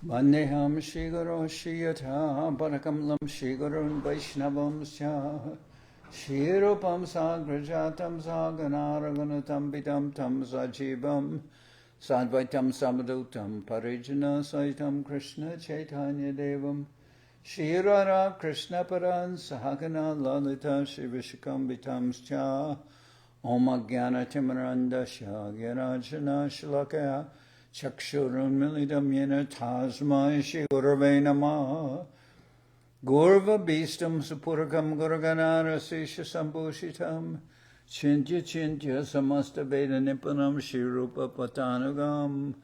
Vandeham Shri Guru Shri Yatha Parakamalam Shri Gurun Vaishnavam Sya Shri Rupam Sagrajatam Saganaraganatam Pitam Tam Sajivam Sadvaitam Samadutam Parijana Saitam Krishna Chaitanya Devam Shri Radha Krishna Paran Sahagana Lalita Shri Vishakam Vitam Sya Om Jnana Timarandasya Gyanajana Shalakaya Chakshurunmilidam yena tasmai Shri Gurave Namah Gurva Bhistam Sapurakam Gurganara Sisha Sambhushitam Chintya Chintya Samasta Veda Nipanam Shri Rupa Patanagam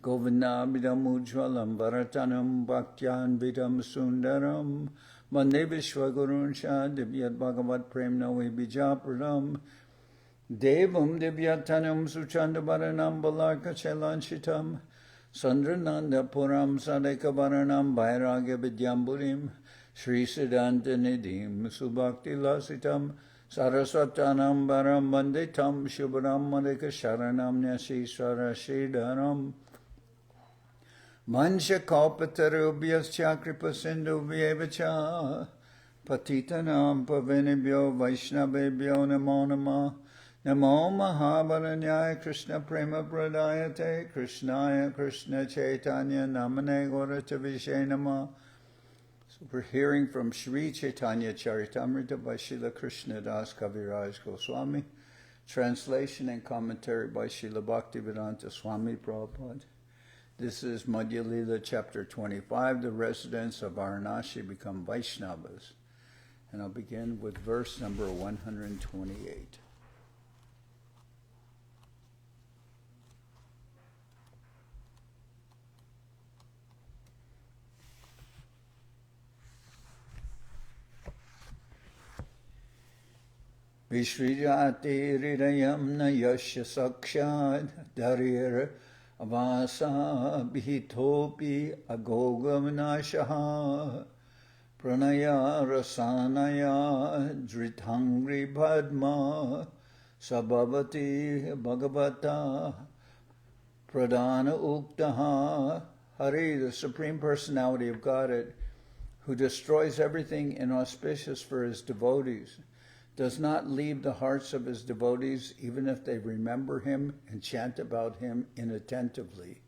Govindabhidam Ujwalam Bharatanam Bhaktyan Vidam Sundaram Vande Vishwagurun Shadivyat Bhagavat Premnavi Bijapradam Devam Divyatanam Suchandabaranam Balaka Chelanchitam Sandrananda Puram Sadeka Varanam Vairagya Vidyamburim Sri Siddhanta Nidhim Subhakti Lasitam Saraswatanam Varam Vanditam Shubharam Madhika Sharanam Nyasishvara Sridharam Mansha Kalpatarubhyas Chakripa Sindhu Vyevacha Patitanam Pavinibhyo Vaishnavebhyo Namo Namah Namo Mahabaranyaya Krishna Prema Pradayate Krishnaya Krishna Chaitanya Namane Gorata Vishay Namah. So we're hearing from Sri Chaitanya Charitamrita by Srila Krishnadas Kaviraj Goswami. Translation and commentary by Srila Bhaktivedanta Swami Prabhupad. This is Madhya-lila chapter 25. The residents of Varanasi become Vaishnavas. And I'll begin with verse number 128. Vishrijati Hridayam na yasya sakshad dharir avasa bhitopi agogavinashaha pranaya rasanaya drithangri bhadma sabhavati bhagavata pradana uktaha. Hari, the Supreme Personality of Godhead, who destroys everything inauspicious for his devotees, does not leave the hearts of his devotees even if they remember him and chant about him inattentively.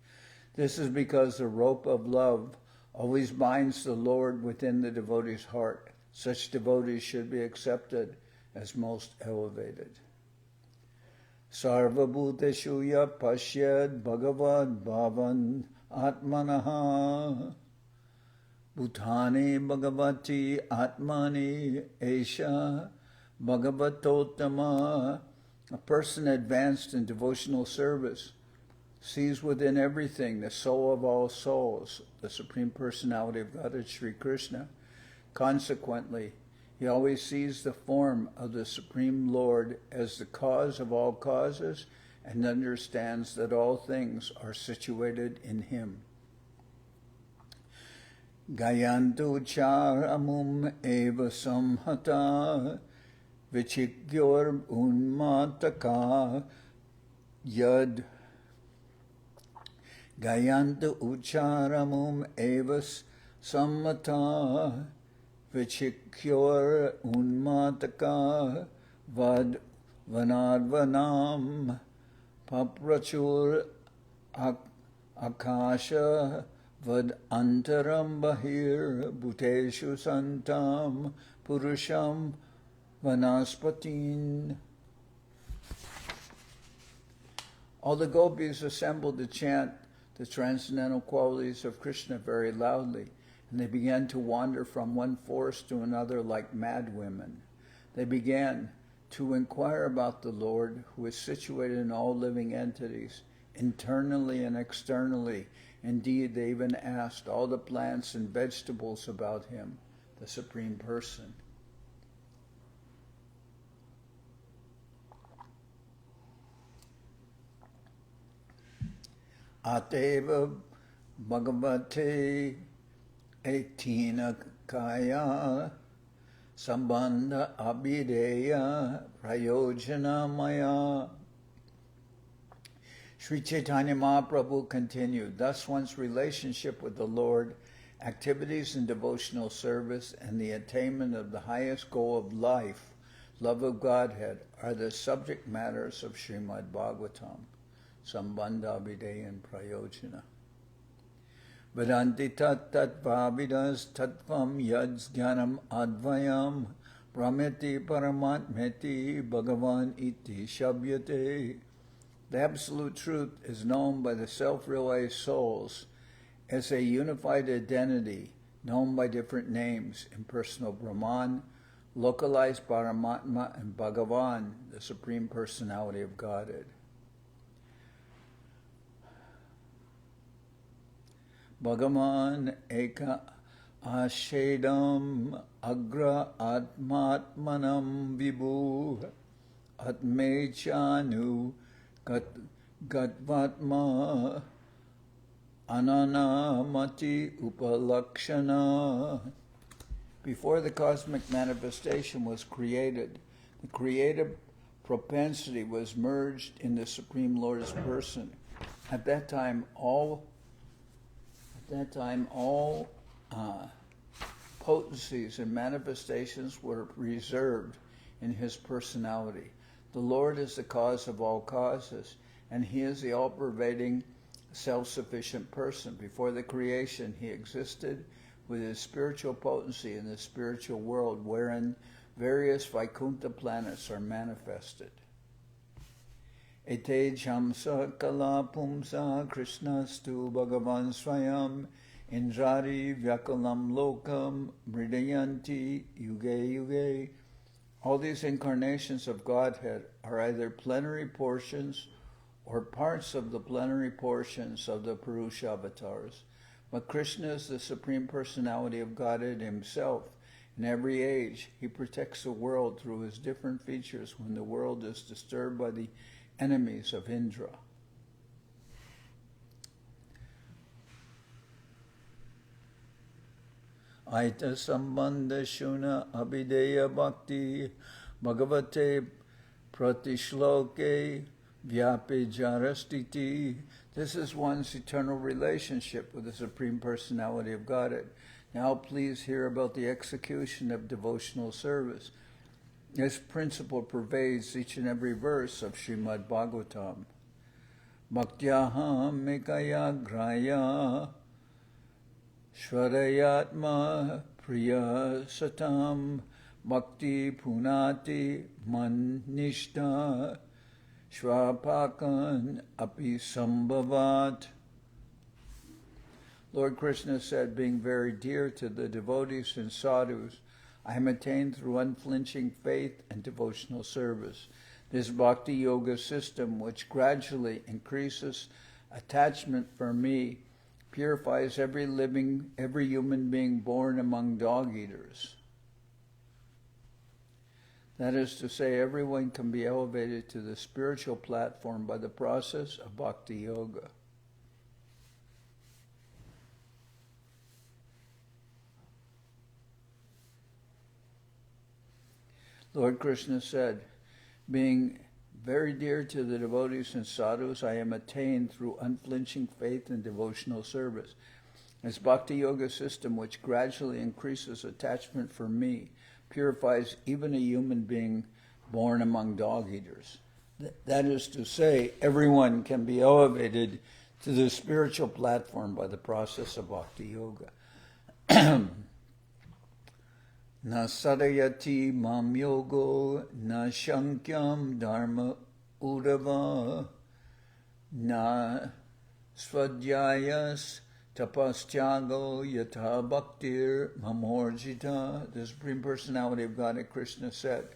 This is because the rope of love always binds the Lord within the devotee's heart. Such devotees should be accepted as most elevated. Sarva bhuteshu ya pashyad bhagavad bhavan atmanaha bhutani bhagavati atmani esha Bhagavatottama. A person advanced in devotional service sees within everything the soul of all souls, the Supreme Personality of Godhead, Sri Krishna. Consequently, he always sees the form of the Supreme Lord as the cause of all causes and understands that all things are situated in him. Gayantu charamum eva samhata Vichigyor unmataka yad Gayanta ucharamum evas sammata Vichigyor unmataka vad vanadvanam paprachur akasha vad antaram bahir bhuteshu santam purusham Vanaspatin. All the gopis assembled to chant the transcendental qualities of Krishna very loudly, and they began to wander from one forest to another like mad women. They began to inquire about the Lord, who is situated in all living entities, internally and externally. Indeed, they even asked all the plants and vegetables about him, the Supreme Person. Ateva Bhagavate Etina Kaya Sambandha Abhideya Prayojana Maya Sri Chaitanya Mahaprabhu continued, thus one's relationship with the Lord, activities in devotional service, and the attainment of the highest goal of life, love of Godhead, are the subject matters of Srimad Bhagavatam, Sambandha Videyan Prayojana. Vedanti tat vavidas tattvam yads jnanam advayam brahmeti paramatmeti bhagavan iti shabhyate. The absolute truth is known by the self-realized souls as a unified identity known by different names: impersonal Brahman, localized Paramatma, and Bhagavan, the Supreme Personality of Godhead. Bhagavan eka ashedam agra atmatmanam vibhu atmechanu Gatvatma Ananamati Upalakshana. Before the cosmic manifestation was created, the creative propensity was merged in the Supreme Lord's person. At that time, all potencies and manifestations were reserved in his personality. The Lord is the cause of all causes, and he is the all-pervading, self-sufficient person. Before the creation, he existed with his spiritual potency in the spiritual world, wherein various Vaikuntha planets are manifested. Ete jamsa kala pumsa krishnastu bhagavan swayam indrari vyakalam lokam mridayanti yuge yuge. All these incarnations of Godhead are either plenary portions or parts of the plenary portions of the Purusha avatars. But Krishna is the Supreme Personality of Godhead himself. In every age, he protects the world through his different features when the world is disturbed by the enemies of Indra. Aita sambandha shuna abhideya bhakti bhagavate pratishloke vyapi jarastiti. This is one's eternal relationship with the Supreme Personality of Godhead. Now please hear about the execution of devotional service. This principle pervades each and every verse of Srimad Bhagavatam. Bhaktyaham mekaya graya Shvarayatma priya satam bhakti punati manishta shvapakan api sambhavat. Lord Krishna said, being very dear to the devotees and sadhus, I am attained through unflinching faith and devotional service. This bhakti yoga system, which gradually increases attachment for me, purifies every human being born among dog-eaters. That is to say, everyone can be elevated to the spiritual platform by the process of bhakti yoga. Lord Krishna said, being very dear to the devotees and sadhus, I am attained through unflinching faith and devotional service. This bhakti yoga system, which gradually increases attachment for me, purifies even a human being born among dog-eaters. That is to say, everyone can be elevated to the spiritual platform by the process of bhakti yoga. Na sadayati mam yogo, na shankyam dharma udava, na svadhyayas tapaschyago yatha bhaktir mamorjita. The Supreme Personality of Godhead Krishna said,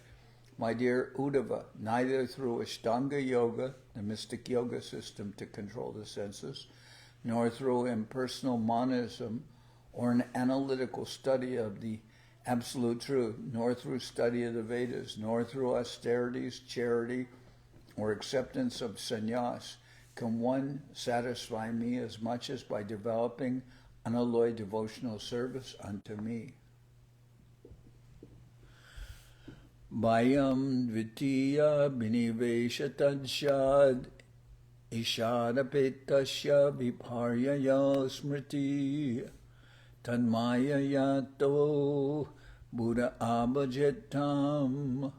my dear Uddhava, neither through Ashtanga Yoga, the mystic yoga system to control the senses, nor through impersonal monism or an analytical study of the absolute truth, nor through study of the Vedas, nor through austerities, charity, or acceptance of sannyas, can one satisfy me as much as by developing unalloyed devotional service unto me. Bhayam dvitiya binivesha tadshad Ishadapetasya viparyaya smriti tanmaya yato buddha abhajetam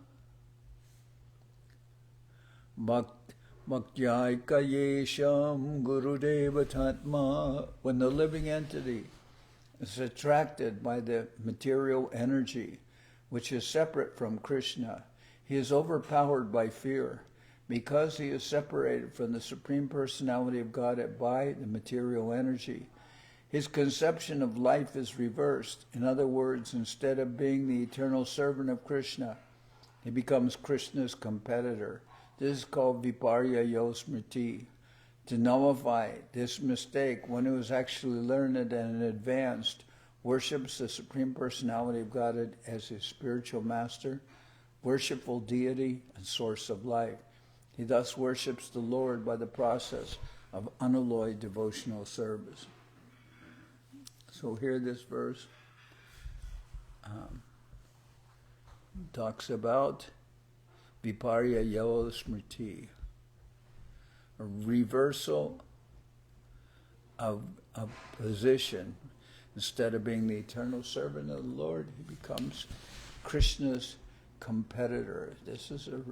bhaktyayika yesham gurudeva tatma. When the living entity is attracted by the material energy, which is separate from Krishna, he is overpowered by fear. Because he is separated from the Supreme Personality of Godhead by the material energy, his conception of life is reversed. In other words, instead of being the eternal servant of Krishna, he becomes Krishna's competitor. This is called Viparya Smriti. To nullify this mistake, one who is actually learned and advanced worships the Supreme Personality of Godhead as his spiritual master, worshipful deity, and source of life. He thus worships the Lord by the process of unalloyed devotional service. So here this verse talks about Viparya Smriti, a reversal of position. Instead of being the eternal servant of the Lord, he becomes Krishna's competitor. This is a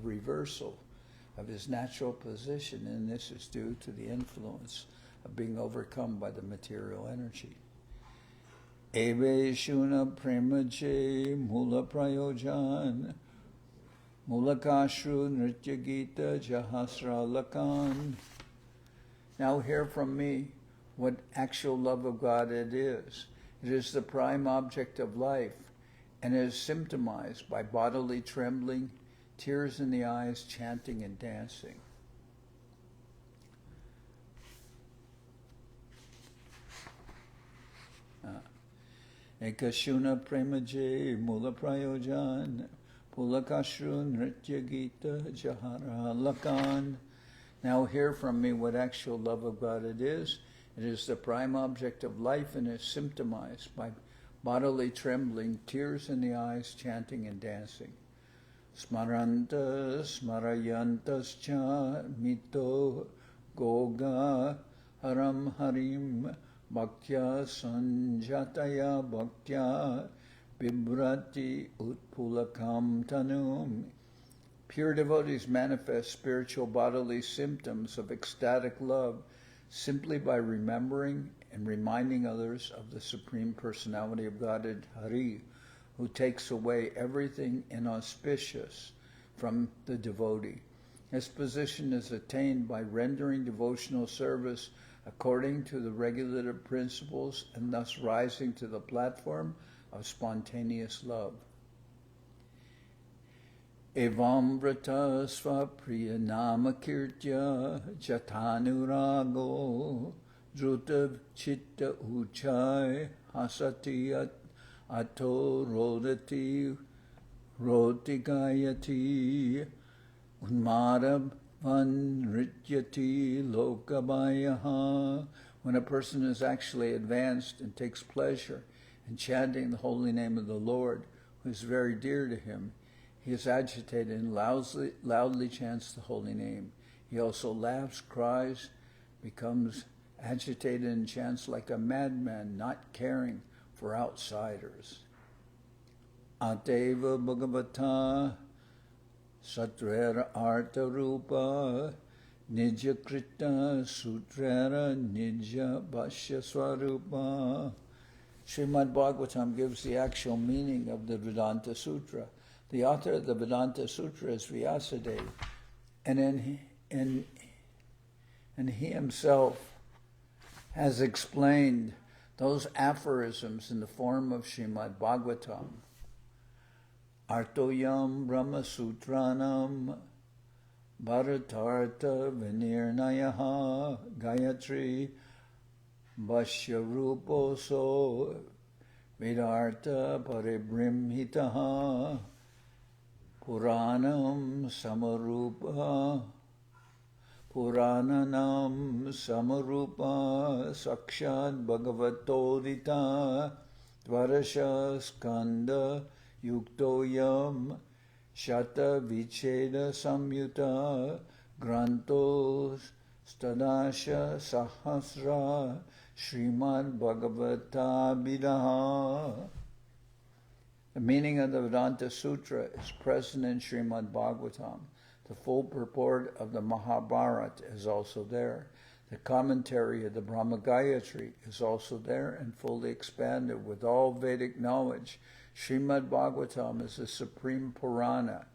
reversal of his natural position, and this is due to the influence of being overcome by the material energy. Eve shuna premaje mula prayojan mulakashru nritya gita jahasra lakan. Now hear from me what actual love of God it is. It is the prime object of life, and is symptomized by bodily trembling, tears in the eyes, chanting and dancing. Ekashuna premaje mula prayojan pulakashru nritya gita jahara lakan. Now hear from me what actual love of God it is. It is the prime object of life and is symptomized by bodily trembling, tears in the eyes, chanting and dancing. Smaranta smarayantascha mito goga haram harim bhaktya sanjataya bhaktya bibrati utpulakam tanum. Pure devotees manifest spiritual bodily symptoms of ecstatic love simply by remembering and reminding others of the Supreme Personality of Godhead, Hari, who takes away everything inauspicious from the devotee. This position is attained by rendering devotional service according to the regulative principles and thus rising to the platform of spontaneous love. Evamvrata svapriya namakirtya jatanurago drutav chitta uchai hasati ato rodati rotigayati unmadam vanrityati lokabayaha. When a person is actually advanced and takes pleasure in chanting the holy name of the Lord, who is very dear to him, he is agitated and loudly chants the holy name. He also laughs, cries, becomes agitated and chants like a madman, not caring for outsiders. Ateva Bhagavata Satrera Arta Rupa Nija Krita Sutrera Nija Bhashya Swarupa. Srimad Bhagavatam gives the actual meaning of the Vedanta Sutra. The author of the Vedanta Sutra is Vyasadeva, and he himself has explained those aphorisms in the form of Srimad Bhagavatam. Artoyam Brahma Sutranam Bharatartha Vinirnayaha Gayatri Bhashyaruposo Vedartha Paribrimhitaha Puranam Samarupa Purananam Samarupa Sakshat Bhagavatodita Dvarasha Skanda Yuktoyam Shata Vicheda Samyuta Grantos Stadasha Sahasra Srimad Bhagavatam Vidaha. The meaning of the Vedanta Sutra is present in Srimad Bhagavatam. The full purport of the Mahabharata is also there. The commentary of the Brahma Gayatri is also there and fully expanded with all Vedic knowledge. Srimad Bhagavatam is the supreme Purana,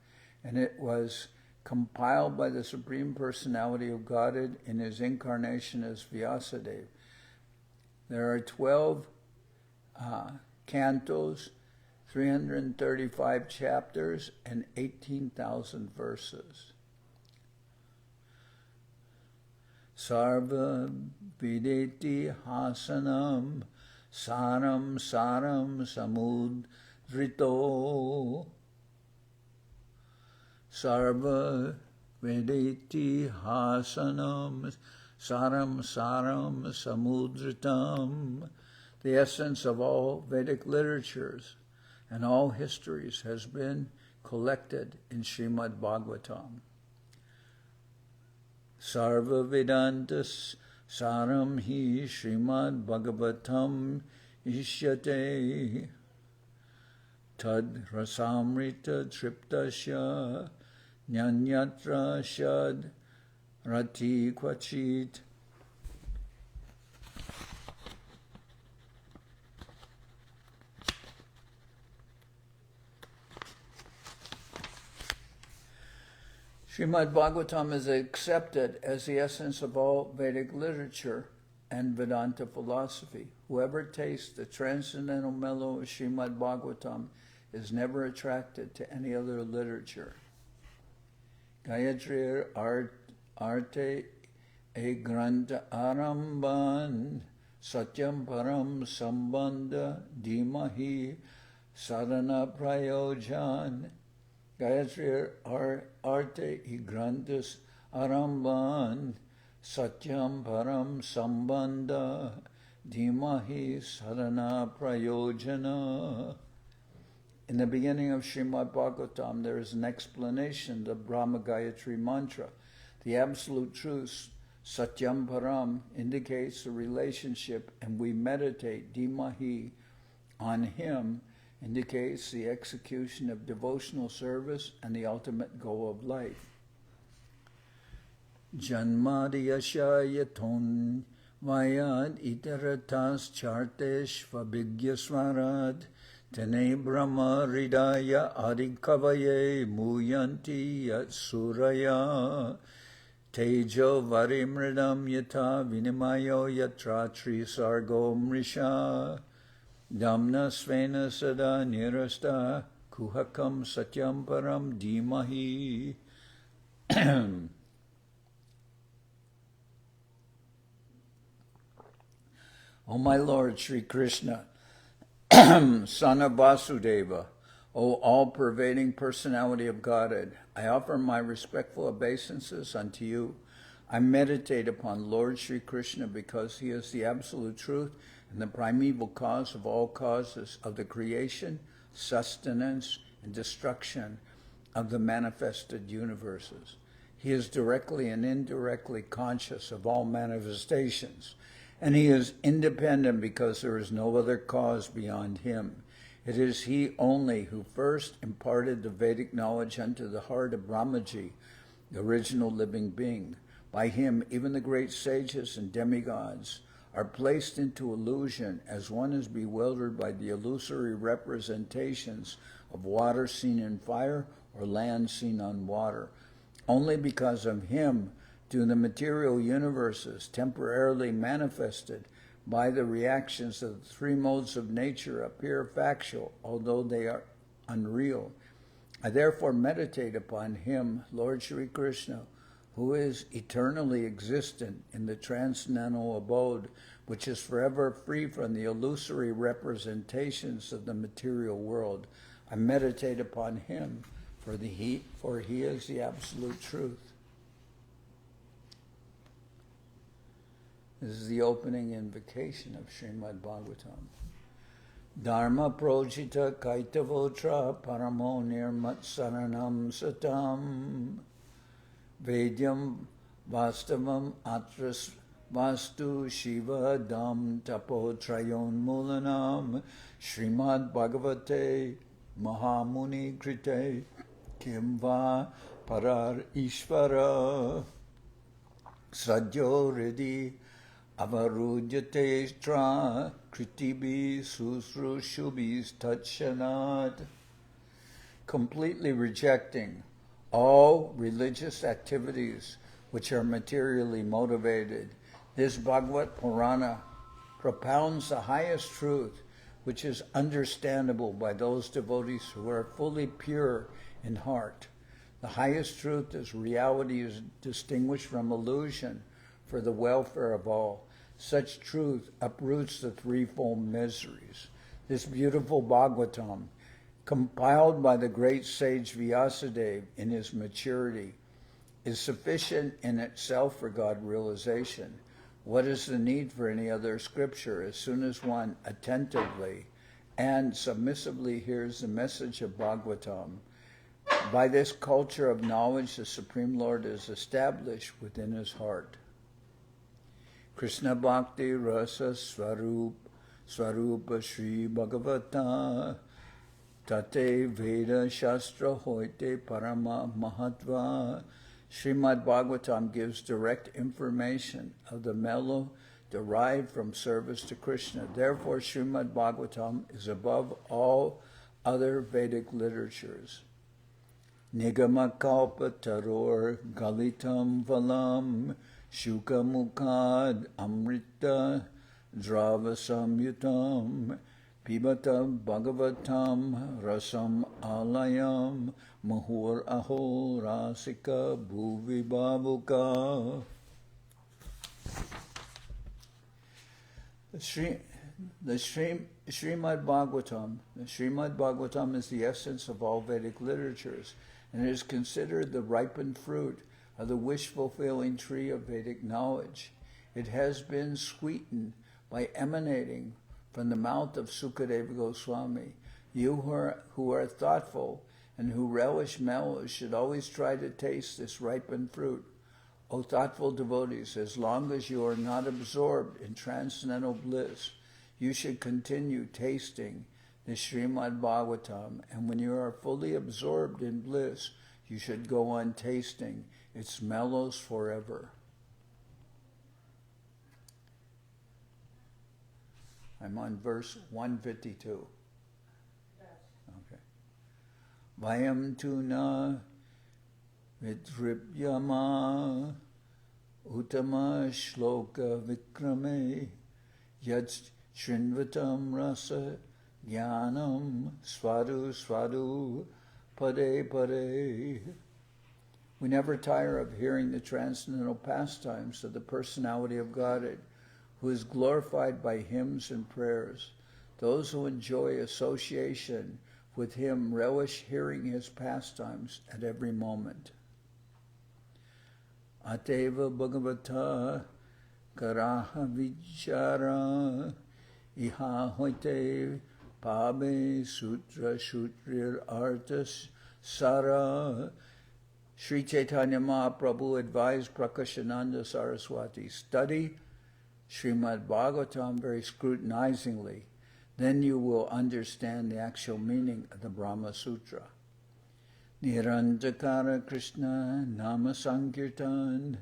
and it was compiled by the Supreme Personality of Godhead in his incarnation as Vyasadeva. There are 12 cantos, 335 chapters, and 18,000 verses. Sarva videti hasanam saram samudrito. Sarva videti hasanam saram samudritam. The essence of all Vedic literatures and all histories has been collected in Srimad Bhagavatam. Sarva Vedantas Saram Hi Srimad Bhagavatam Ishyate Tad Rasamrita Triptasya Nyanyatra Shad Rati Kvachit. Srimad Bhagavatam is accepted as the essence of all Vedic literature and Vedanta philosophy. Whoever tastes the transcendental mellow of Srimad Bhagavatam is never attracted to any other literature. Gayatri arte e granta aramban satyam param sambandha dhimahi sadhana prayojan. Gayatri arte y grandes aramban satyam param sambandha dhimahi sadhana prayojana. In the beginning of Srimad Bhagavatam, there is an explanation of the Brahma Gayatri mantra. The absolute truth, satyam param, indicates the relationship, and we meditate dhimahi on him, indicates the execution of devotional service and the ultimate goal of life. Janmadiyashayaton vayad iteratas chartesh vabhigyasvarad tene brahma ridaya adikavaye muyanti yat suraya tejo varimridam yata vinimayo yatra trisargo mrisha Damna svena sada nirasta kuhakam satyam param dhimahi. O my Lord Sri Krishna, son of Vasudeva, O all-pervading personality of Godhead, I offer my respectful obeisances unto you. I meditate upon Lord Sri Krishna because he is the absolute truth and the primeval cause of all causes of the creation, sustenance, and destruction of the manifested universes. He is directly and indirectly conscious of all manifestations, and he is independent because there is no other cause beyond him. It is he only who first imparted the Vedic knowledge unto the heart of Brahmaji, the original living being. By him, even the great sages and demigods are placed into illusion as one is bewildered by the illusory representations of water seen in fire or land seen on water. Only because of him do the material universes temporarily manifested by the reactions of the three modes of nature appear factual, although they are unreal. I therefore meditate upon him, Lord Sri Krishna, who is eternally existent in the transcendental abode, which is forever free from the illusory representations of the material world. I meditate upon him, for he is the absolute truth. This is the opening invocation of Srimad Bhagavatam. Dharma projita kaitavotra paramo nirmat saranam satam Vedyam Vastavam atras vastu shiva dam tapo trayon mulanam Srimad Bhagavate Mahamuni Krite Kim va parar ishvara Sradyo Ridi Avarujate Tra Kritibi Susrushubis Tatshanad. Completely rejecting all religious activities which are materially motivated, this Bhagavad Purana propounds the highest truth which is understandable by those devotees who are fully pure in heart. The highest truth is reality is distinguished from illusion for the welfare of all. Such truth uproots the threefold miseries. This beautiful Bhagavatam, compiled by the great sage Vyasadeva in his maturity, is sufficient in itself for God realization. What is the need for any other scripture as soon as one attentively and submissively hears the message of Bhagavatam? By this culture of knowledge, the Supreme Lord is established within his heart. Krishna Bhakti Rasa Swarupa Sri Bhagavata Tate Veda Shastra Hoite Parama Mahatva. Srimad Bhagavatam gives direct information of the mellow derived from service to Krishna. Therefore, Srimad Bhagavatam is above all other Vedic literatures. Nigama Kalpa Taror Galitam Valam Shuka Mukad Amrita Drava Samyutam Pibata Bhagavatam Rasam Alayam Mahur Aho Rasika Bhuvi Babuka. The Srimad Bhagavatam is the essence of all Vedic literatures, and it is considered the ripened fruit of the wish-fulfilling tree of Vedic knowledge. It has been sweetened by emanating from the mouth of Sukadeva Goswami. You who are thoughtful and who relish mellows should always try to taste this ripened fruit. O thoughtful devotees, as long as you are not absorbed in transcendental bliss, you should continue tasting the Srimad Bhagavatam, and when you are fully absorbed in bliss, you should go on tasting its mellows forever. I'm on verse 152. Okay. Vayam tuna vidripyama utama shloka vikrame yad shrinvatam rasa jnanam svadu svadu pade pade. We never tire of hearing the transcendental pastimes of the personality of Godhead, who is glorified by hymns and prayers. Those who enjoy association with him relish hearing his pastimes at every moment. Ateva Bhagavata Karaha Vichara Iha Hoite Pabe Sutra Shutrir Artas Sara. Sri Chaitanya Mahaprabhu advised Prakashananda Saraswati, study Srimad Bhagavatam very scrutinizingly, then you will understand the actual meaning of the Brahma Sutra. Niranjakara Krishna Nama Sankirtan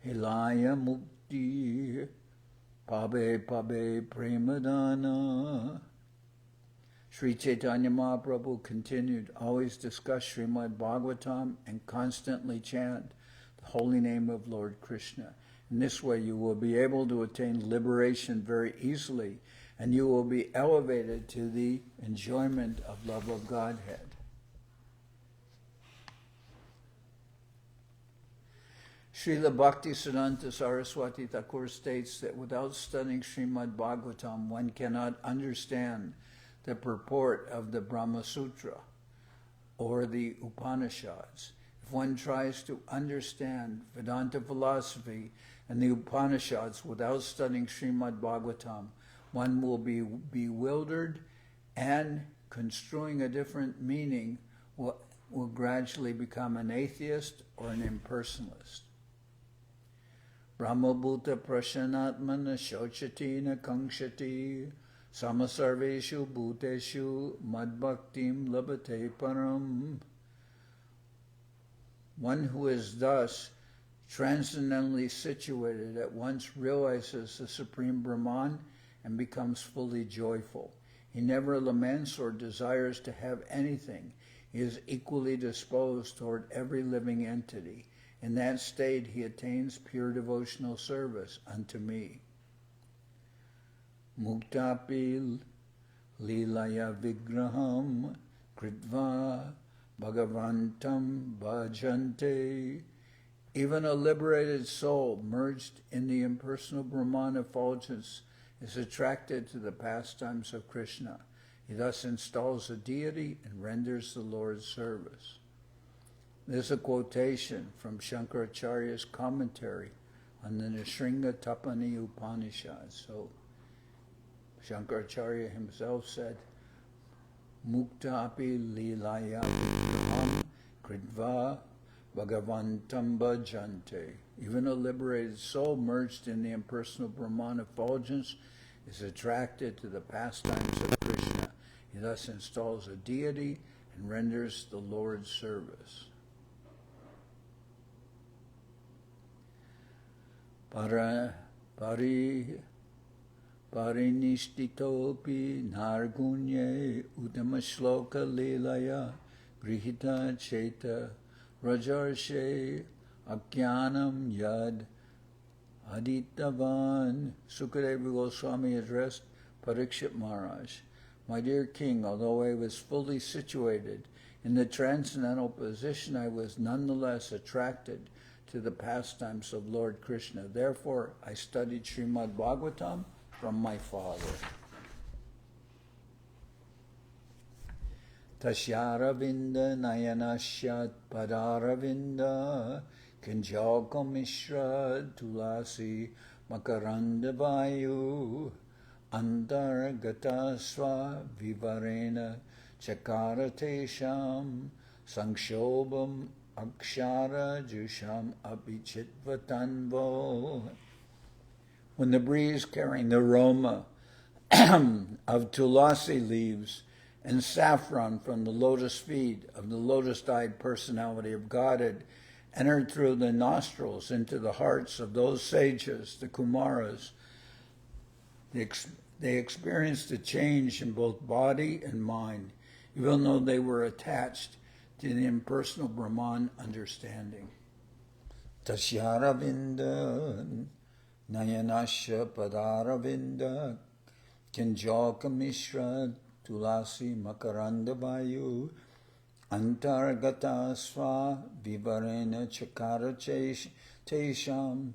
Hilaya Mukti Pabe Pabe Premadana. Sri Chaitanya Mahaprabhu continued, always discuss Srimad Bhagavatam and constantly chant the holy name of Lord Krishna. In this way you will be able to attain liberation very easily, and you will be elevated to the enjoyment of love of Godhead. Srila Bhaktivedanta Saraswati Thakur states that without studying Srimad Bhagavatam, one cannot understand the purport of the Brahma Sutra or the Upanishads. If one tries to understand Vedanta philosophy and the Upanishads without studying Srimad Bhagavatam, one will be bewildered and, construing a different meaning, will gradually become an atheist or an impersonalist. Brahmabhuta prashanatmana shochati na kankshati samasarveshu bhuteshu madbhaktim labhate param. One who is thus transcendently situated at once realizes the Supreme Brahman and becomes fully joyful. He never laments or desires to have anything. He is equally disposed toward every living entity. In that state he attains pure devotional service unto me. Muktapi lilaya vigraham kritva bhagavantam bhajante. Even a liberated soul merged in the impersonal Brahman effulgence is attracted to the pastimes of Krishna. He thus installs a deity and renders the Lord's service. This is a quotation from Shankar Acharya's commentary on the Nisringa Tapani Upanishad. So Shankar Acharya himself said, Mukta api lilaya vigraham kritva bhagavantam bhajante. Even a liberated soul merged in the impersonal Brahman effulgence is attracted to the pastimes of Krishna. He thus installs a deity and renders the Lord's service. Parinishthitopi nargunye utamashloka lilaya grihita cheta rajarshe akyanam yad aditavan. Sukadeva Goswami addressed Parikshit Maharaj, my dear king, although I was fully situated in the transcendental position, I was nonetheless attracted to the pastimes of Lord Krishna. Therefore, I studied Srimad Bhagavatam from my father. Tashyaravinda nayanashyat padaravinda kinjalka mishra tulasi makaranda vayu antargata swa vivarena chakaratesham sankshobham akshara jusham abhichitvatanvo. When the breeze carrying the aroma of tulasi leaves and saffron from the lotus feet of the lotus-eyed personality of Godhead entered through the nostrils into the hearts of those sages, the Kumaras, they experienced a change in both body and mind, even though they were attached to the impersonal Brahman understanding. Tasyaravinda nayanasya padaravinda kinjalka mishra tulasi makaranda vayu antargata sva vivarena chakara tesham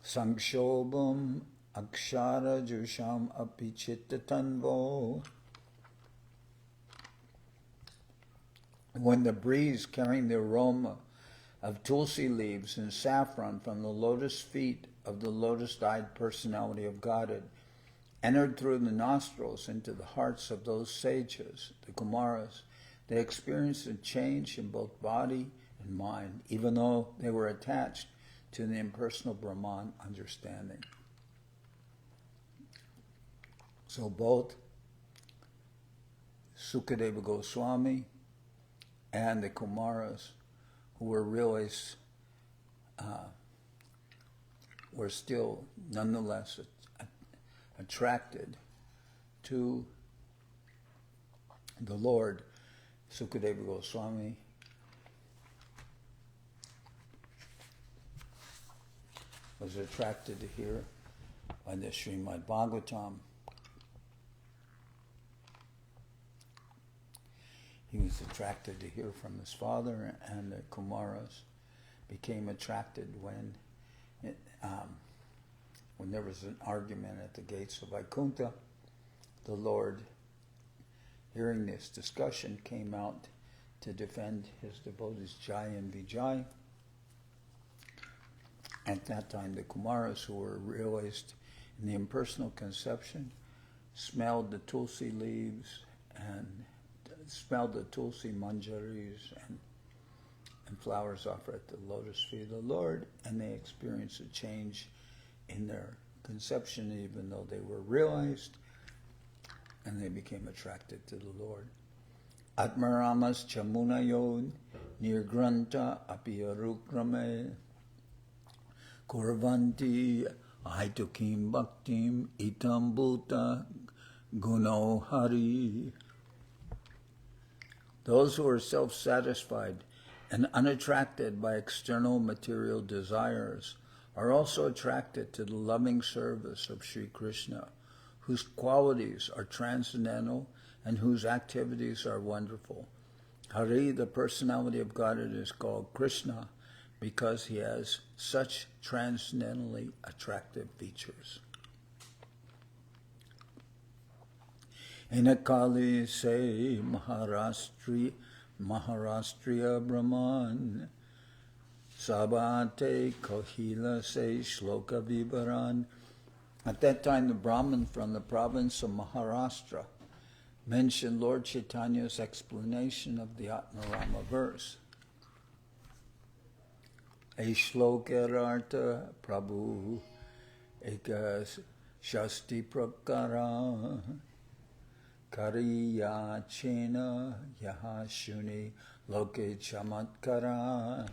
sankshobham akshara jusham apichittatanvo. When the breeze carrying the aroma of tulsi leaves and saffron from the lotus feet of the lotus-eyed personality of Godhead entered through the nostrils into the hearts of those sages, the Kumaras, they experienced a change in both body and mind, even though they were attached to the impersonal Brahman understanding. So both Sukadeva Goswami and the Kumaras, who were really were still nonetheless attracted to the Lord. Sukadeva Goswami was attracted to hear by the Srimad Bhagavatam. He was attracted to hear from his father, and the Kumaras became attracted when there was an argument at the gates of Vaikuntha. The Lord, hearing this discussion, came out to defend his devotees Jai and Vijay. At that time, the Kumaras, who were realized in the impersonal conception, smelled the tulsi leaves and smelled the tulsi manjaris and flowers offered at the lotus feet of the Lord, and they experienced a change in their conception, even though they were realized, and they became attracted to the Lord. Atmaramas chamunayod nirgranta apiyarukrame kurvanti aitukim bhaktim itam bhuta guno hari. Those who are self-satisfied and unattracted by external material desires are also attracted to the loving service of Sri Krishna, whose qualities are transcendental and whose activities are wonderful. Hari, the personality of Godhead, is called Krishna because he has such transcendently attractive features. Enakali se Maharashtriya Brahman Sabate Kohila se Shloka Vivaran. At that time, the Brahmin from the province of Maharashtra mentioned Lord Chaitanya's explanation of the Atmarama verse. A shlokararta Prabhu eka shasti prakara kariya chena yaha shuni loke chamatkara.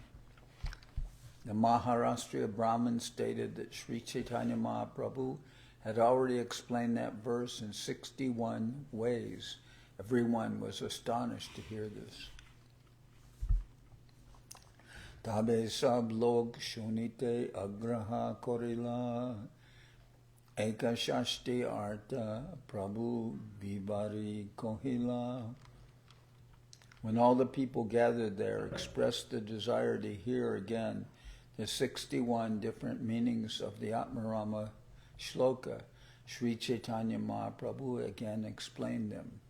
The Maharashtriya Brahmin stated that Sri Chaitanya Mahaprabhu had already explained that verse in 61 ways. Everyone was astonished to hear this. Tabe sab log shunite agraha korila ekashashti arta Prabhu vibari kohila. When all the people gathered there expressed the desire to hear again the 61 different meanings of the Atmarama shloka, Sri Chaitanya Mahaprabhu again explained them.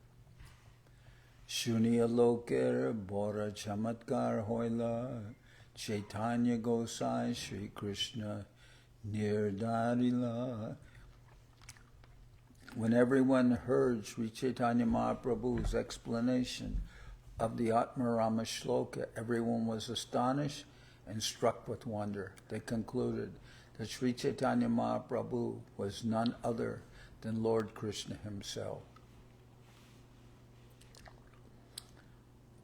Shuniya loker bora chamatkar hoila Chaitanya Gosai Sri Krishna nirdarila. When everyone heard Sri Chaitanya Mahaprabhu's explanation of the Atmarama shloka, everyone was astonished and struck with wonder. They concluded that Sri Chaitanya Mahaprabhu was none other than Lord Krishna himself.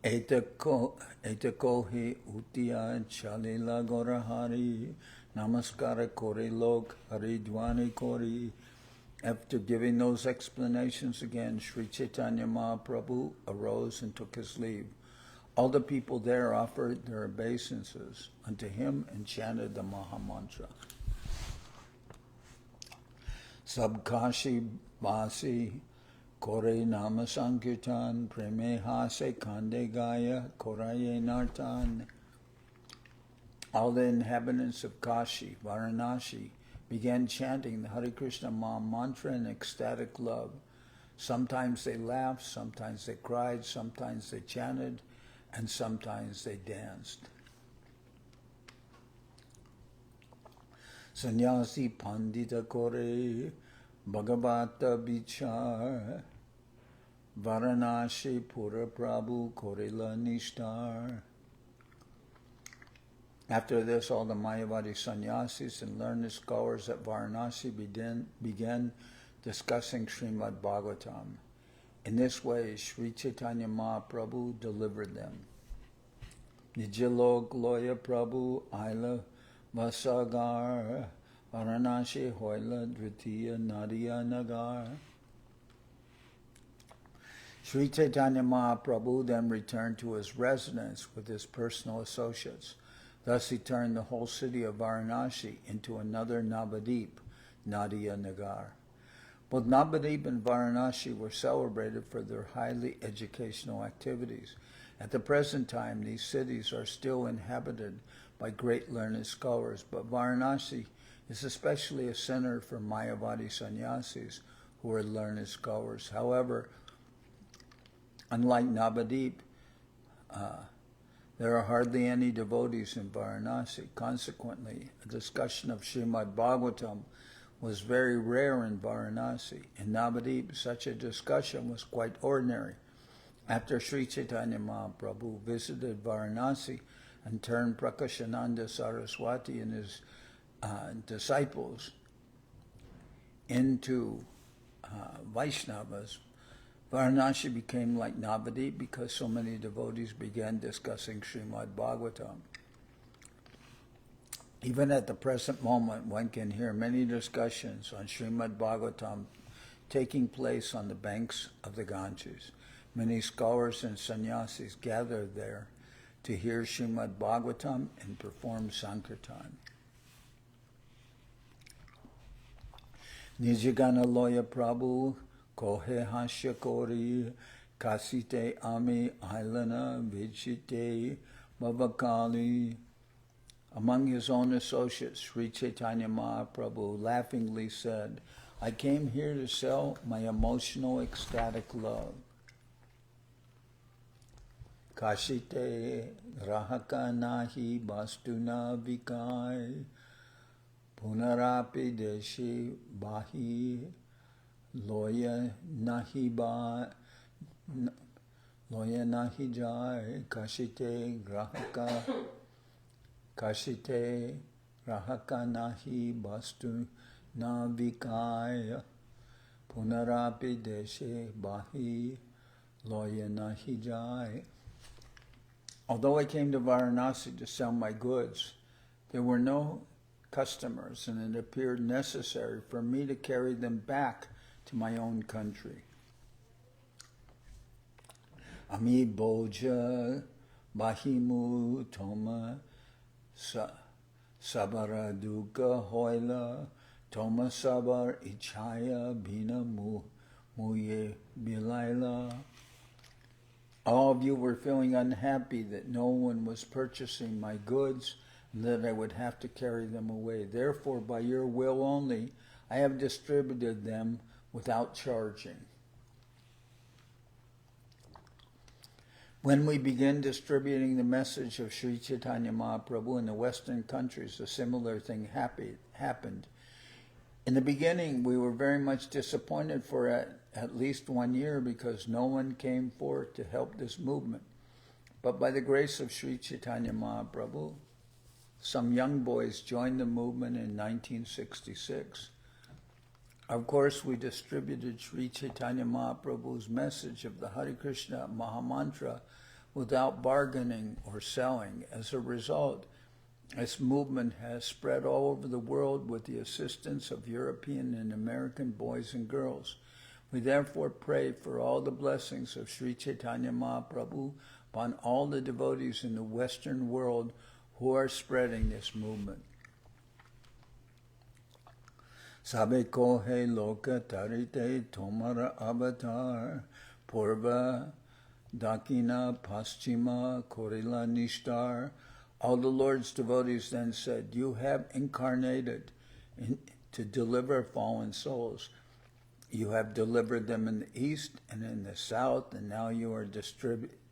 Etako hi utiya chalila gorahari namaskara kori lok haridwani kori. After giving those explanations again, Sri Chaitanya Mahaprabhu arose and took his leave. All the people there offered their obeisances unto him and chanted the Maha Mantra. Sabkashi Basi Kore Nama Sankirtan Preme Hase Kande Gaya Koraye Nartan. All the inhabitants of Kashi, Varanasi, began chanting the Hare Krishna Maha Mantra in ecstatic love. Sometimes they laughed, sometimes they cried, sometimes they chanted, and sometimes they danced. Sannyasi Pandita Kore Bhagavata Vichar Varanasi Pura Prabhu Korila Nishtar. After this, all the Mayavadi sannyasis and learned scholars at Varanasi began discussing Srimad Bhagavatam. In this way, Sri Chaitanya Mahaprabhu delivered them. Nijalok Loya Prabhu Aila Vasagar Varanasi Hoila Dvitiya Nadia Nagar. Sri Chaitanya Mahaprabhu then returned to his residence with his personal associates. Thus he turned the whole city of Varanasi into another Navadip, Nadia Nagar. Both Navadip and Varanasi were celebrated for their highly educational activities. At the present time, these cities are still inhabited by great learned scholars, but Varanasi is especially a center for Mayavadi sannyasis who are learned scholars. However, unlike Navadip, there are hardly any devotees in Varanasi. Consequently, a discussion of Srimad Bhagavatam was very rare in Varanasi. In Navadip, such a discussion was quite ordinary. After Sri Chaitanya Mahaprabhu visited Varanasi and turned Prakashananda Saraswati and his disciples into Vaishnavas, Varanasi became like Navadip because so many devotees began discussing Srimad Bhagavatam. Even at the present moment, one can hear many discussions on Srimad Bhagavatam taking place on the banks of the Ganges. Many scholars and sannyasis gather there to hear Srimad Bhagavatam and perform Sankirtan. Nijagana Loya Prabhu Kohe Hasya Kori Kasite Ami Ailana Vichite Bhavakali. Among his own associates, Sri Chaitanya Mahaprabhu laughingly said, I came here to sell my emotional ecstatic love. Kashite Rahaka Nahi Bastuna Vikai Punarapi Deshi Bahi Loya Nahi Jai Kashite Rahaka Nahi Bastu Navikaya Punarapi Deshe Bahi Loya Nahi Jai. Although I came to Varanasi to sell my goods, there were no customers, and it appeared necessary for me to carry them back to my own country. Ami Boja Bahimu Toma Sabara Duka Hoila Toma Sabar Ichaya Bina Muye Bilaila. All of you were feeling unhappy that no one was purchasing my goods and that I would have to carry them away. Therefore, by your will only, I have distributed them without charging. When we began distributing the message of Sri Chaitanya Mahaprabhu in the Western countries, a similar thing happened. In the beginning, we were very much disappointed for at least 1 year because no one came forth to help this movement. But by the grace of Sri Chaitanya Mahaprabhu, some young boys joined the movement in 1966. Of course, we distributed Sri Chaitanya Mahaprabhu's message of the Hare Krishna Mahamantra without bargaining or selling. As a result, this movement has spread all over the world with the assistance of European and American boys and girls. We therefore pray for all the blessings of Sri Chaitanya Mahaprabhu upon all the devotees in the Western world who are spreading this movement. Sabe kohe loka tarite tomara avatar purva dakina paschima korila nishtar. All the Lord's devotees then said, you have incarnated to deliver fallen souls. You have delivered them in the east and in the south, and now you are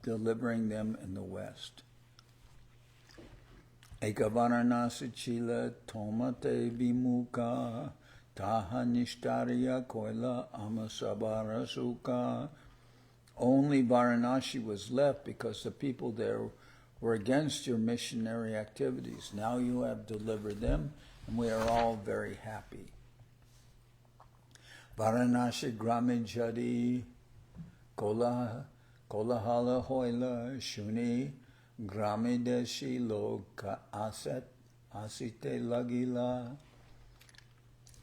delivering them in the west. Eka Varanasi chila tomate vimuka taha nishtariya koila amasabara sukha. Only Varanasi was left because the people there were against your missionary activities. Now you have delivered them, and we are all very happy. Varanasi grami jadi kola Kolahala hoila shuni grami deshi loka asite lagila.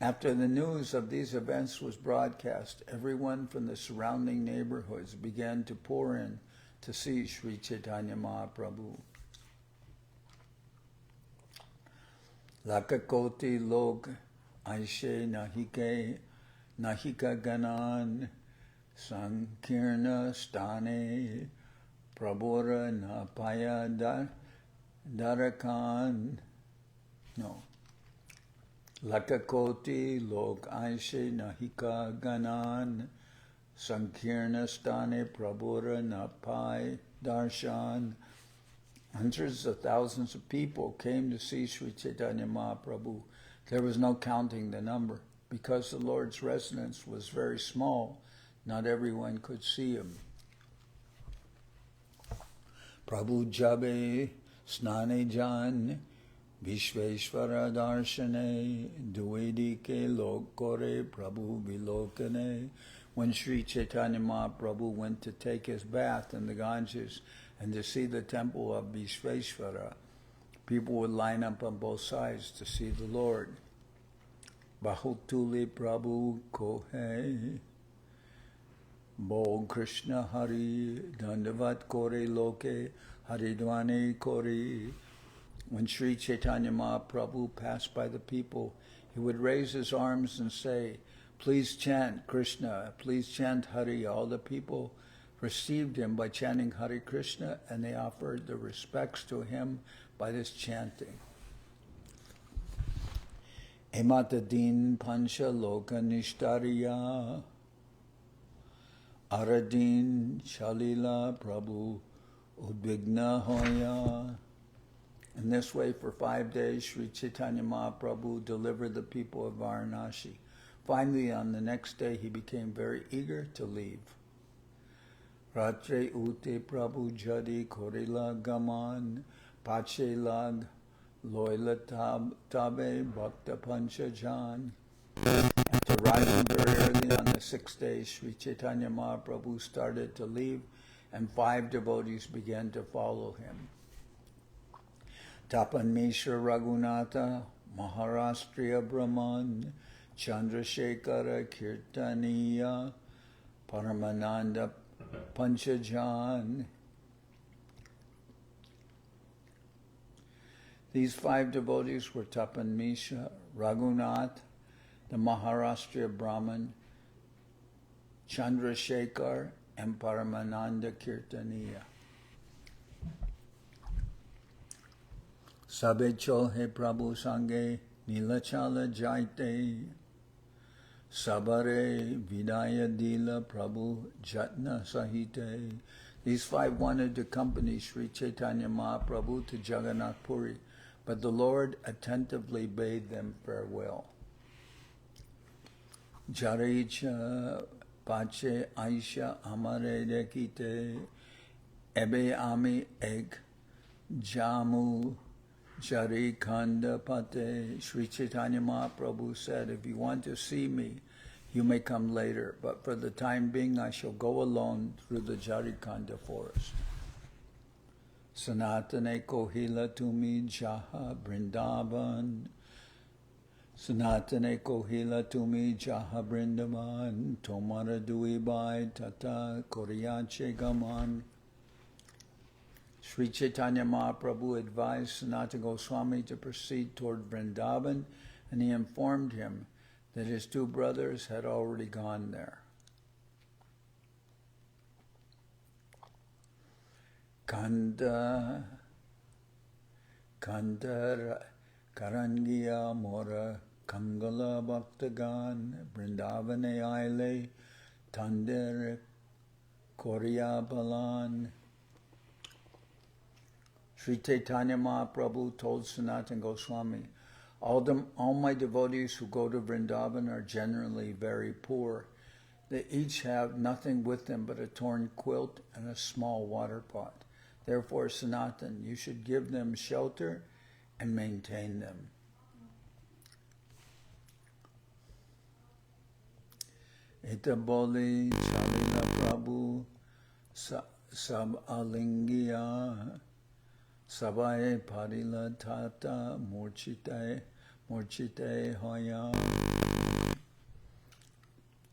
After the news of these events was broadcast, everyone from the surrounding neighborhoods began to pour in to see Sri Chaitanya Mahaprabhu. Lakakoti log aishe nahika ganan sankirna stane prabhura napaya darakan. No. Lakakoti log aishe nahika ganan sankirna stane prabhura napai darshan. Hundreds of thousands of people came to see Sri Chaitanya Mahaprabhu. There was no counting the number. Because the Lord's residence was very small, not everyone could see him. Prabhu jabe snane jan Vishveshvara darshane duvedike lokore Prabhu vilokane. When Sri Chaitanya Mahaprabhu went to take his bath in the Ganges and to see the temple of Vishveshvara, people would line up on both sides to see the Lord. Bahutuli Prabhu Kohe Bol Krishna Hari Dandavat Kore Loke Haridwani Kori. When Sri Chaitanya Mahaprabhu passed by the people, he would raise his arms and say, "Please chant Krishna, please chant Hari." All the people received him by chanting Hare Krishna, and they offered their respects to him by this chanting. Ematadin Pancha Loka Nishtariya Aradin Shalila Prabhu Udvigna Hoya. In this way, for 5 days, Sri Chaitanya Mahaprabhu delivered the people of Varanasi. Finally, on the next day, he became very eager to leave. Ratre Ute Prabhu Jadi Korila Gaman Pache Lag Loyla Tabe Bhakta Pancha Jan. After rising very early on the 6th day, Sri Chaitanya Mahaprabhu started to leave, and 5 devotees began to follow him. Tapan Mishra Raghunatha, Maharashtriya Brahman, Chandrasekhara Kirtaniya, Paramananda Panchajan. These 5 devotees were Tapan Mishra, Raghunath, the Maharashtriya Brahman, Chandrasekhar, and Paramananda Kirtaniya. Sabe Cholhe Prabhu Sange Nilachala Jaite Sabare Vidaya Dila Prabhu Jatna Sahite. These 5 wanted to accompany Sri Chaitanya Mahaprabhu to Jagannath Puri, but the Lord attentively bade them farewell. Jaricha Pache Aisha Amare Dekite Ebe Ami Ek Jamu Jari Khanda Pate. Sri Chaitanya Mahaprabhu said, "If you want to see me, you may come later, but for the time being I shall go alone through the Jarikhanda forest." Sanatane Kohila Tumi Jaha Vrindaban. Sanatane Kohila Tumi Jaha Vrindaban. Tomara Duibai Tata Koriyache Gaman. Sri Chaitanya Mahaprabhu advised Sanatan Goswami to proceed toward Vrindaban, and he informed him that his 2 brothers had already gone there. Kanda Karangiya Mora Kangala Bhaktagan Vrindavane Aile Tander Korya Balan. Sri Chaitanya Mahaprabhu told Sanatan Goswami, all my devotees who go to Vrindavan are generally very poor. They each have nothing with them but a torn quilt and a small water pot. Therefore, Sanatan, you should give them shelter and maintain them. Itaboli Chalila Prabhu Sab Alingiya Sabaye Padila Tata Murchite Hoya.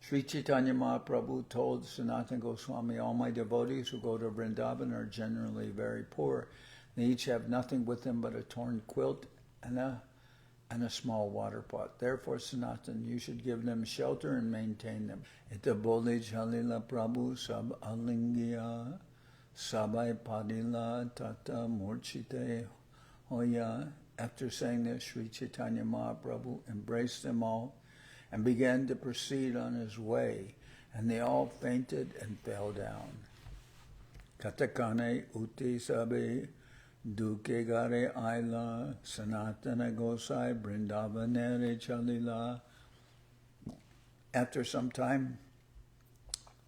Sri Chaitanya Mahaprabhu told Sanatan Goswami, all my devotees who go to Vrindavan are generally very poor. They each have nothing with them but a torn quilt and a small water pot. Therefore, Sanatan, you should give them shelter and maintain them. Ita bole Jalila Prabhu Sab Alingiya Sabai Padila Tata Murchite Hoya. After saying this, Sri Chaitanya Mahaprabhu embraced them all and began to proceed on his way, and they all fainted and fell down. Katakane uti sabe duke gare aila Sanatana Gosai Vrindavanere Chalila. After some time,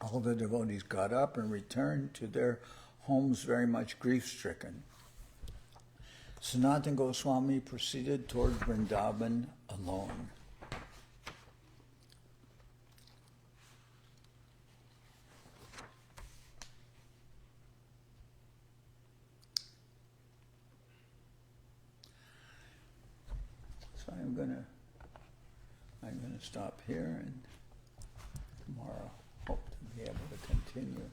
all the devotees got up and returned to their homes very much grief-stricken. Sanatan Goswami proceeded toward Vrindaban alone. So I'm gonna stop here, and tomorrow hope to be able to continue.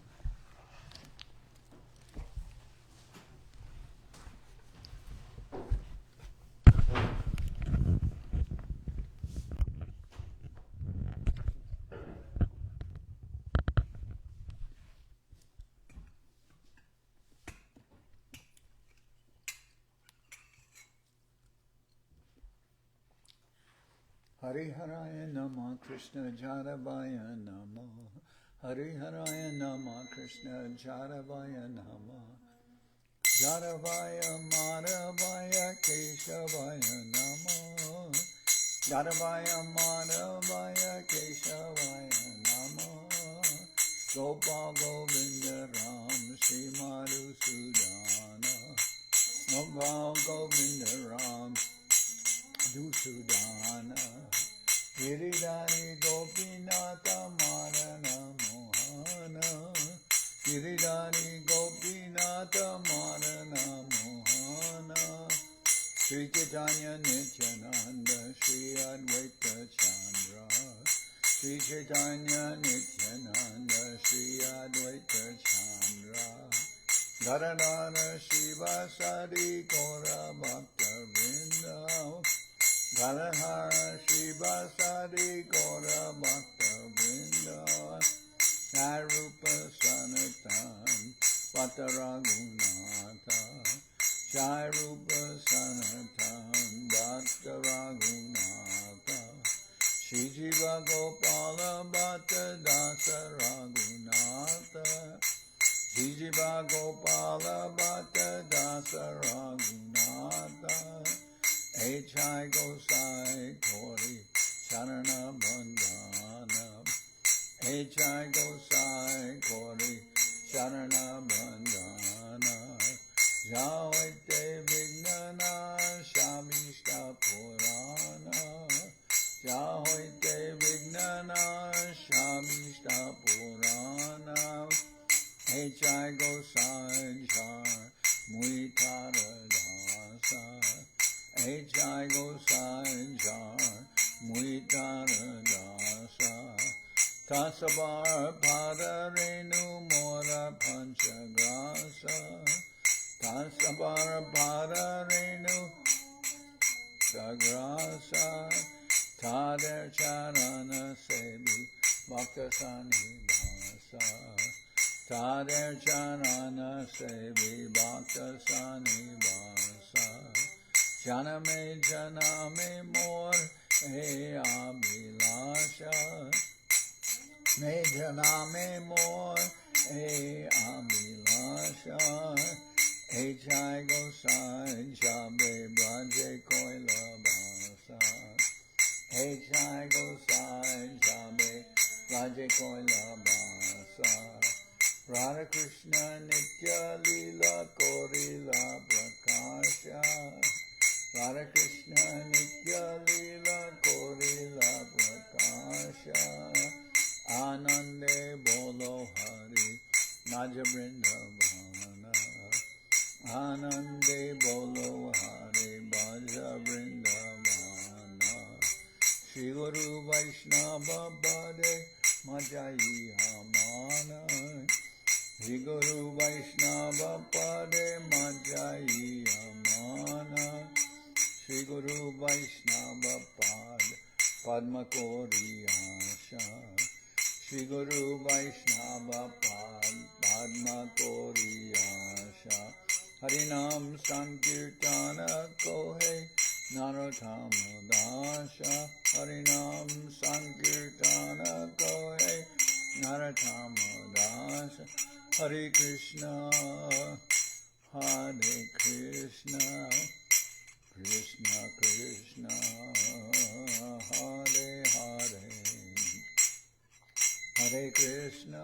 Hari Haraya Nama Krishna Jaravaya Nama Hari Haraya Nama Krishna Jaravaya Nama Jaravaya Madhavaya Keshavaya Nama Jaravaya Madhavaya Keshavaya Nama Gopal Govinda Ram Sri Madhusudana Gopal Govinda Ram Dusudana Giridhari Gopinatha Marana Mohana Giridhari Gopinatha Marana Mohana Sri Chaitanya Nityananda Sri Advaita Chandra Sri Chaitanya Nityananda Sri Advaita Chandra Dharanana Shiva Sari Kora Bhakta Vrinda Galadhara Shiva Sari Gora Bhakta Vrinda Sarupa Sanatan Bhatta Raghunatha Sarupa Sanatan Bhatta Raghunatha Shri Jiva Gopala Bhatta Dasa Raghunatha Shri Jiva Gopala Bhatta Dasa Raghunatha H.I. Gosai Kori Charana Bandhana H.I. Gosai Kori Charana Bandhana Javaite Vignana Shamishta Purana Javaite Vignana Shamishta Purana H.I. Gosai Char Muitara Dasa H.I. Gosai Jar Muitara Dasa Tasabar Pada Renu Mora Panchagrasa Tasabar Pada Renu Sagrasa Tader Charana Sebi Bhaktasani Bhasa Tader Charana Sebi Bhaktasani Bhasa Janame more e abhilasha Me janame more e abhilasha H.I. Gosai Jabe Braje Koila Basa H.I. Gosai Jabe Braje Koila Basa Radha Krishna Nitya Lila Korila Prakasha Radha Krishna Nitya Lila Korila Prakasha Anande Bolo Hari Naja Vrindavana Anande Bolo Hari Bhaja Vrindavana Shri Guru Vaishnava Bade Majai Hamana Shri Guru Vaishnava Pade Majai Amana Shri Guru Vaishnava Pad Padma Kori Asha Shri Guru Vaishnava Pad Padma Kori Asha Harinam Sankirtana Kohe Narottama Dasha Harinam Sankirtana Kohe Narottama Dasha Hare Krishna Hare Krishna Krishna Krishna Hare Hare Hare Krishna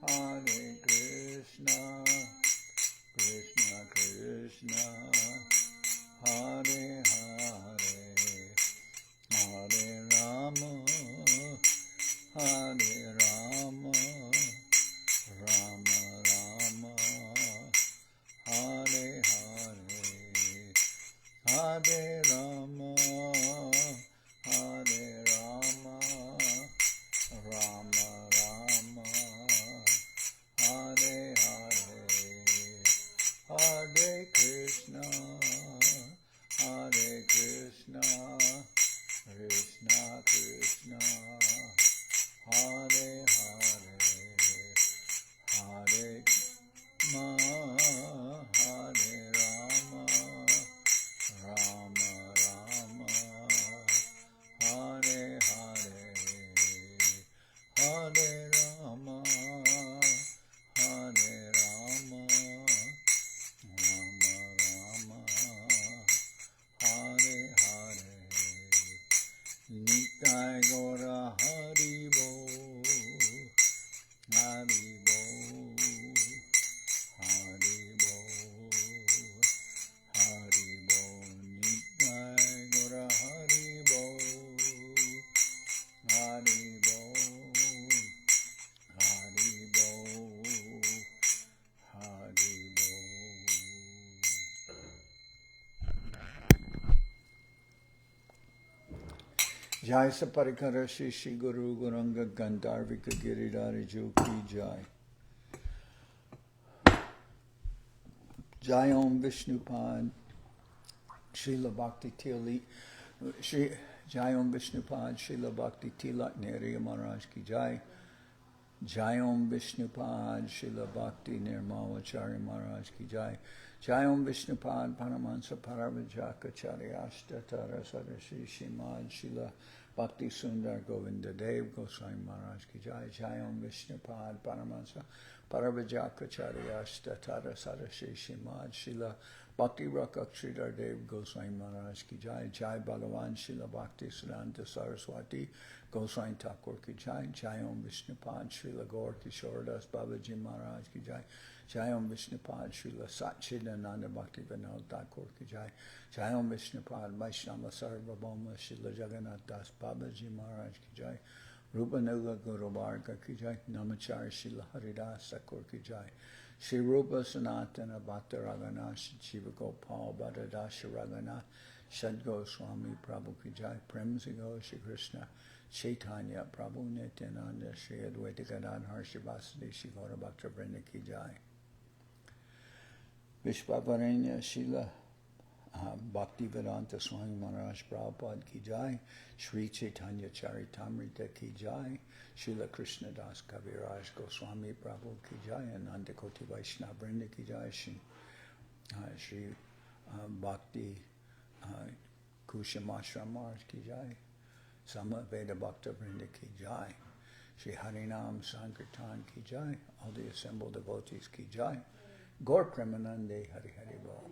Hare Krishna Krishna Krishna, Hare Hare, Hare Rama, Hare Rama, Rama Rama, Hare Hare, Hare Rama, Hare Rama, Rama Rama, Hare Hare, Hare Krishna, Hare Krishna, Krishna Krishna, Hare Hare, Hare Rama, Hare Rama, Rama Rama, Hare Hare, Hare Rama, Hare Rama, Rama Rama, Hare Hare. Nitai Gora Hari Bo, Hari Bo, Hari Bo, Hari Bo. Nitai Gora Hari Bo, Hari Bo, Hari Bo, Hari Bo. Jai Saparikara Shri Shri Guru Guranga Gandharvika Giridhari Ki Jai. Jai Om Vishnupad Srila Bhakti Tilak Shri Jai Om Vishnupad Srila Bhakti Tilak Neriya Maharaj Ki Jai. Jai Om Vishnupad Srila Bhakti Nirmala Acharya Maharaj Ki Jai. Jai Om Vishnupad Paramahansa Paravaja Acharya Ashtatara Saraswati Srimad Srila Bhakti Sundar Govinda Dev Goswami Maharaj Ki Jai. Jai Om Vishnupad Paramahansa Paravaja Acharya Ashtatara Saraswati Srimad Srila Bhakti Rakshidhar Dev Goswami Maharaj Ki Jai. Jai Bhagavan Srila Bhakti Siddhanta Saraswati Goswami Thakur Ki Jai. Jai Om Vishnupad Srila Gaur Kishoredas Babaji Maharaj Ki Jai. Jai Om Vishnupad Srila Satchidananda Bhaktivedanta Thakur Ki Jai. Jai Om Vishnupad Vaishnava Sarvabhauma Srila Jagannath Das Babaji Maharaj Ki Jai. Rupa Nuga Guru Varga Ki Jai. Namachari Srila Haridas Thakur Ki Jai. Shri Rupa Sanatana Bhatta Raghunath Shiva Gopal Bhattadasha Raghunath Shad Goswami Prabhu Ki Jai. Premsigo Shri Krishna Chaitanya Prabhu Nityananda Shri Advaita Gadadhar Shivasadi Shri Gaura Bhaktavrinda Ki Jai. Vishvavarenya Srila Bhaktivedanta Swami Maharaj Prabhupad Ki Jai. Sri Chaitanya Charitamrita Ki Jai. Srila Krishnadas Kaviraj Goswami Prabhu Ki Jai. Ananda Koti Vaishnava Vrinda Ki Jai. Shri Bhakti Kusham Ashram Maharaj Ki Jai. Samaveda Bhakta Vrinda Ki Jai. Shri Harinam Sankirtan Ki Jai. All the assembled devotees Ki Jai. Gaur Premanande Hari Hari Bol.